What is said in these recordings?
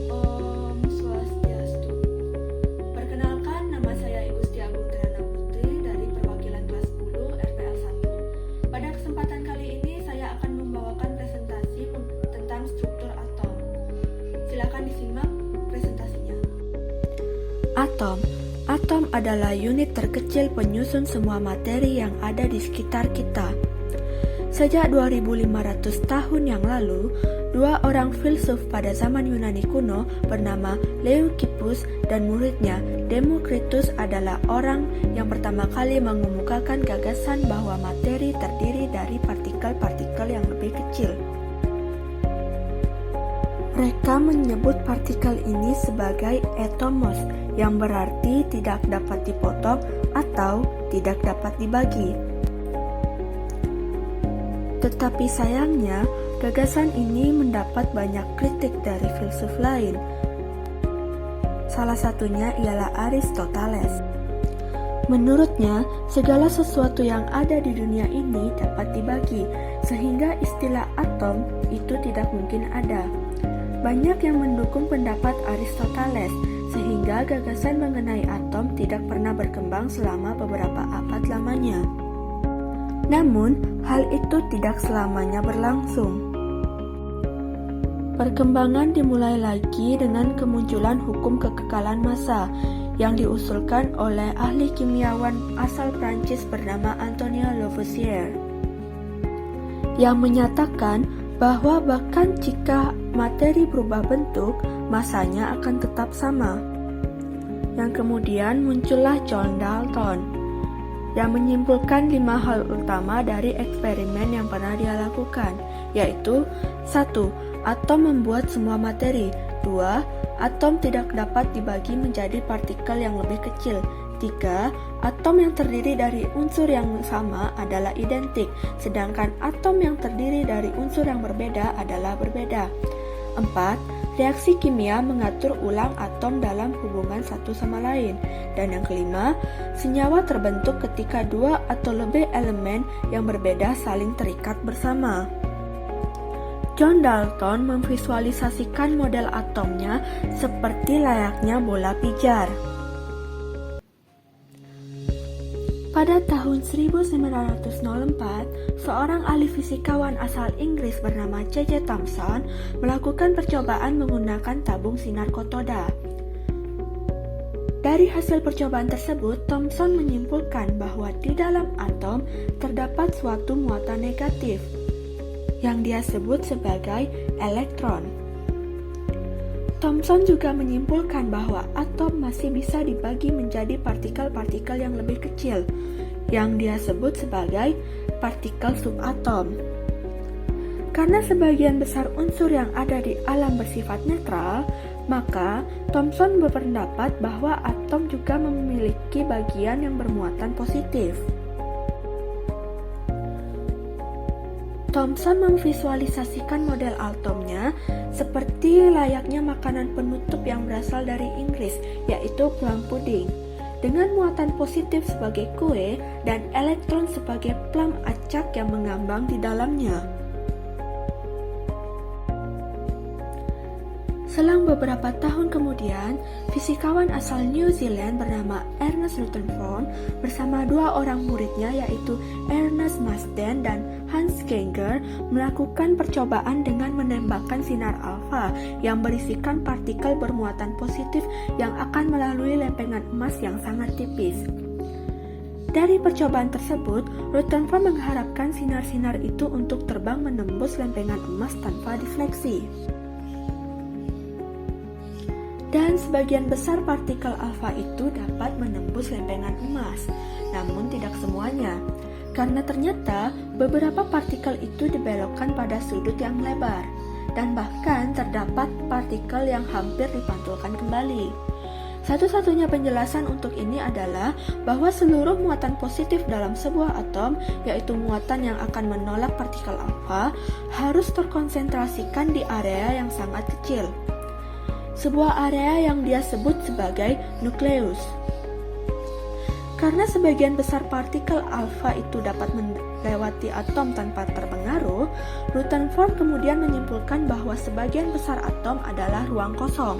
Om Swastiastu. Perkenalkan, nama saya Ibu Setia Agung Triana Putri dari perwakilan kelas 10 RPL 1. Pada kesempatan kali ini saya akan membawakan presentasi tentang struktur atom. Silakan disimak presentasinya. Atom adalah unit terkecil penyusun semua materi yang ada di sekitar kita. Sejak 2500 tahun yang lalu, dua orang filsuf pada zaman Yunani kuno bernama Leucippus dan muridnya Demokritus adalah orang yang pertama kali mengemukakan gagasan bahwa materi terdiri dari partikel-partikel yang lebih kecil. Mereka menyebut partikel ini sebagai atomos, yang berarti tidak dapat dipotong atau tidak dapat dibagi. Tetapi sayangnya, gagasan ini mendapat banyak kritik dari filsuf lain. Salah satunya ialah Aristoteles. Menurutnya, segala sesuatu yang ada di dunia ini dapat dibagi, sehingga istilah atom itu tidak mungkin ada. Banyak yang mendukung pendapat Aristoteles, sehingga gagasan mengenai atom tidak pernah berkembang selama beberapa abad lamanya. Namun, hal itu tidak selamanya berlangsung. Perkembangan dimulai lagi dengan kemunculan hukum kekekalan massa yang diusulkan oleh ahli kimiawan asal Prancis bernama Antoine Lavoisier, yang menyatakan bahwa bahkan jika materi berubah bentuk, masanya akan tetap sama. Yang kemudian muncullah John Dalton yang menyimpulkan 5 hal utama dari eksperimen yang pernah dia lakukan, yaitu 1. Atom membuat semua materi. 2. Atom tidak dapat dibagi menjadi partikel yang lebih kecil. 3. Atom yang terdiri dari unsur yang sama adalah identik, sedangkan atom yang terdiri dari unsur yang berbeda adalah berbeda. 4. Reaksi kimia mengatur ulang atom dalam hubungan satu sama lain. Dan yang kelima, senyawa terbentuk ketika dua atau lebih elemen yang berbeda saling terikat bersama. John Dalton memvisualisasikan model atomnya seperti layaknya bola pijar. Pada tahun 1904, seorang ahli fisikawan asal Inggris bernama C.J. Thomson melakukan percobaan menggunakan tabung sinar katoda. Dari hasil percobaan tersebut, Thomson menyimpulkan bahwa di dalam atom terdapat suatu muatan negatif, yang dia sebut sebagai elektron. Thomson juga menyimpulkan bahwa atom masih bisa dibagi menjadi partikel-partikel yang lebih kecil, yang dia sebut sebagai partikel subatom. Karena sebagian besar unsur yang ada di alam bersifat netral, maka Thomson berpendapat bahwa atom juga memiliki bagian yang bermuatan positif. Thomson memvisualisasikan model atomnya seperti layaknya makanan penutup yang berasal dari Inggris, yaitu plum pudding, dengan muatan positif sebagai kue dan elektron sebagai plum acak yang mengambang di dalamnya. Selang beberapa tahun kemudian, fisikawan asal New Zealand bernama Ernest Rutherford bersama dua orang muridnya yaitu Ernest Marsden dan Hans Geiger melakukan percobaan dengan menembakkan sinar alfa yang berisikan partikel bermuatan positif yang akan melalui lempengan emas yang sangat tipis. Dari percobaan tersebut, Rutherford mengharapkan sinar-sinar itu untuk terbang menembus lempengan emas tanpa difleksi. Dan sebagian besar partikel alfa itu dapat menembus lempengan emas, namun tidak semuanya, karena ternyata beberapa partikel itu dibelokkan pada sudut yang lebar, dan bahkan terdapat partikel yang hampir dipantulkan kembali. Satu-satunya penjelasan untuk ini adalah bahwa seluruh muatan positif dalam sebuah atom, yaitu muatan yang akan menolak partikel alfa, harus terkonsentrasikan di area yang sangat kecil, sebuah area yang dia sebut sebagai nukleus. Karena sebagian besar partikel alfa itu dapat melewati atom tanpa terpengaruh, Rutherford kemudian menyimpulkan bahwa sebagian besar atom adalah ruang kosong.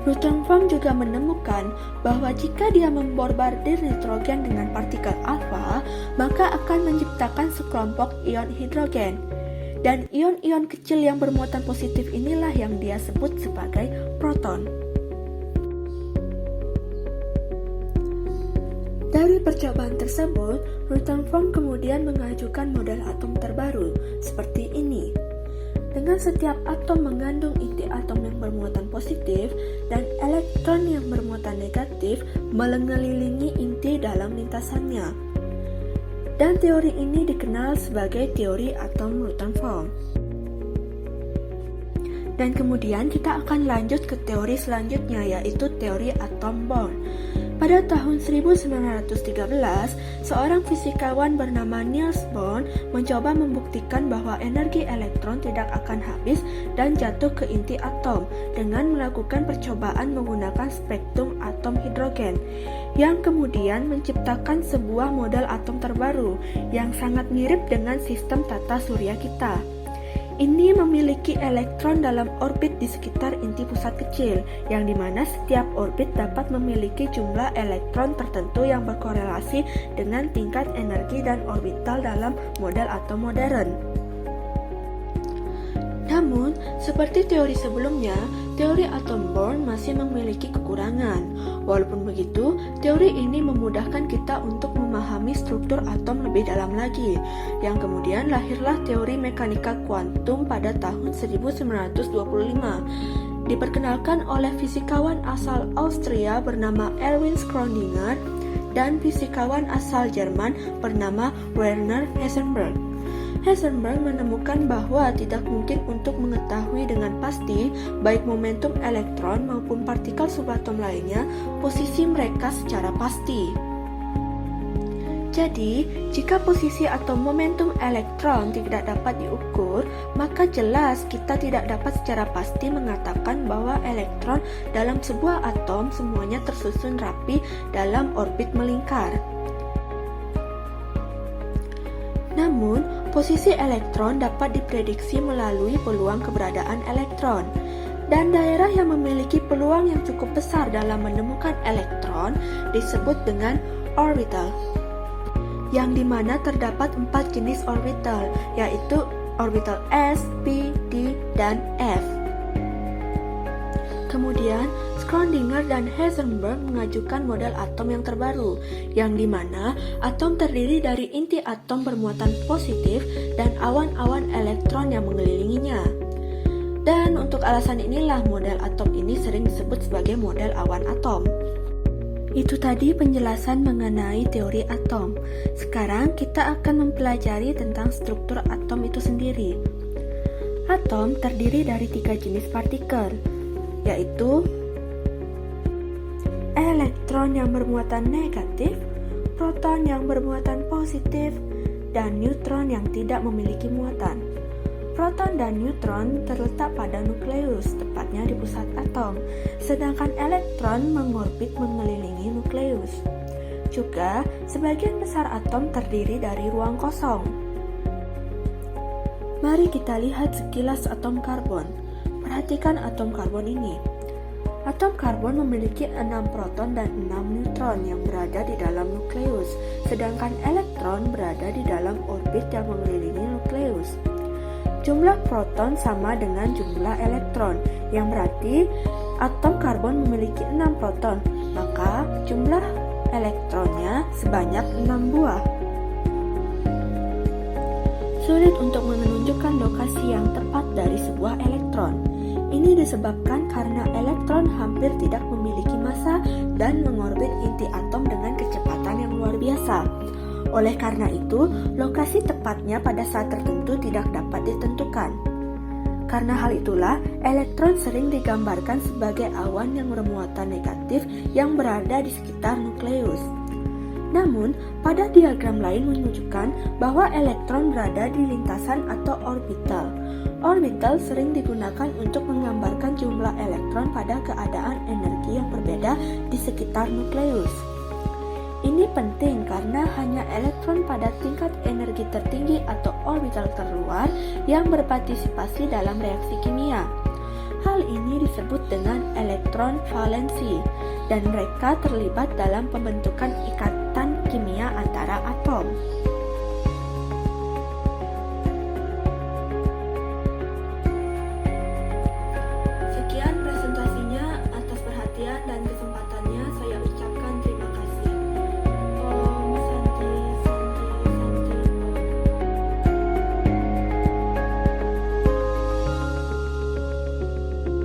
Rutherford juga menemukan bahwa jika dia membombardir nitrogen dengan partikel alfa, maka akan menciptakan sekelompok ion hidrogen. Dan ion-ion kecil yang bermuatan positif inilah yang dia sebut sebagai proton. Dari percobaan tersebut, Rutherford kemudian mengajukan model atom terbaru, seperti ini. Dengan setiap atom mengandung inti atom yang bermuatan positif dan elektron yang bermuatan negatif mengelilingi inti dalam lintasannya. Dan teori ini dikenal sebagai teori atom Rutherford. Dan kemudian kita akan lanjut ke teori selanjutnya, yaitu teori atom Bohr. Pada tahun 1913, seorang fisikawan bernama Niels Bohr mencoba membuktikan bahwa energi elektron tidak akan habis dan jatuh ke inti atom dengan melakukan percobaan menggunakan spektrum atom hidrogen, yang kemudian menciptakan sebuah model atom terbaru yang sangat mirip dengan sistem tata surya kita. Ini memiliki elektron dalam orbit di sekitar inti pusat kecil, yang dimana setiap orbit dapat memiliki jumlah elektron tertentu yang berkorelasi dengan tingkat energi dan orbital dalam model atom modern. Namun, seperti teori sebelumnya, teori atom Bohr masih memiliki kekurangan. Walaupun begitu, teori ini memudahkan kita untuk memahami struktur atom lebih dalam lagi, yang kemudian lahirlah teori mekanika kuantum pada tahun 1925. Diperkenalkan oleh fisikawan asal Austria bernama Erwin Schrödinger dan fisikawan asal Jerman bernama Werner Heisenberg. Heisenberg menemukan bahwa tidak mungkin untuk mengetahui dengan pasti baik momentum elektron maupun partikel subatom lainnya posisi mereka secara pasti. Jadi, jika posisi atau momentum elektron tidak dapat diukur, maka jelas kita tidak dapat secara pasti mengatakan bahwa elektron dalam sebuah atom semuanya tersusun rapi dalam orbit melingkar. Namun, posisi elektron dapat diprediksi melalui peluang keberadaan elektron. Dan daerah yang memiliki peluang yang cukup besar dalam menemukan elektron disebut dengan orbital, yang dimana terdapat 4 jenis orbital, yaitu orbital S, P, D, dan F. Kemudian, Schrödinger dan Heisenberg mengajukan model atom yang terbaru, yang dimana atom terdiri dari inti atom bermuatan positif dan awan-awan elektron yang mengelilinginya. Dan untuk alasan inilah model atom ini sering disebut sebagai model awan atom. Itu tadi penjelasan mengenai teori atom. Sekarang kita akan mempelajari tentang struktur atom itu sendiri. Atom terdiri dari 3 jenis partikel, yaitu elektron yang bermuatan negatif, proton yang bermuatan positif, dan neutron yang tidak memiliki muatan. Proton dan neutron terletak pada nukleus, tepatnya di pusat atom, sedangkan elektron mengorbit mengelilingi nukleus. Juga, sebagian besar atom terdiri dari ruang kosong. Mari kita lihat sekilas atom karbon. Perhatikan atom karbon ini. Atom karbon memiliki 6 proton dan 6 neutron yang berada di dalam nukleus, sedangkan elektron berada di dalam orbit yang mengelilingi nukleus. Jumlah proton sama dengan jumlah elektron, yang berarti atom karbon memiliki 6 proton, maka jumlah elektronnya sebanyak 6 buah. Sulit untuk menunjukkan lokasi yang tepat dari sebuah elektron. Ini disebabkan karena elektron hampir tidak memiliki massa dan mengorbit inti atom dengan kecepatan yang luar biasa. Oleh karena itu, lokasi tepatnya pada saat tertentu tidak dapat ditentukan. Karena hal itulah, elektron sering digambarkan sebagai awan yang bermuatan negatif yang berada di sekitar nukleus. Namun, pada diagram lain menunjukkan bahwa elektron berada di lintasan atau orbital. Orbital sering digunakan untuk menggambarkan jumlah elektron pada keadaan energi yang berbeda di sekitar nukleus. Ini penting karena hanya elektron pada tingkat energi tertinggi atau orbital terluar yang berpartisipasi dalam reaksi kimia. Hal ini disebut dengan elektron valensi, dan mereka terlibat dalam pembentukan ikatan kimia antara atom.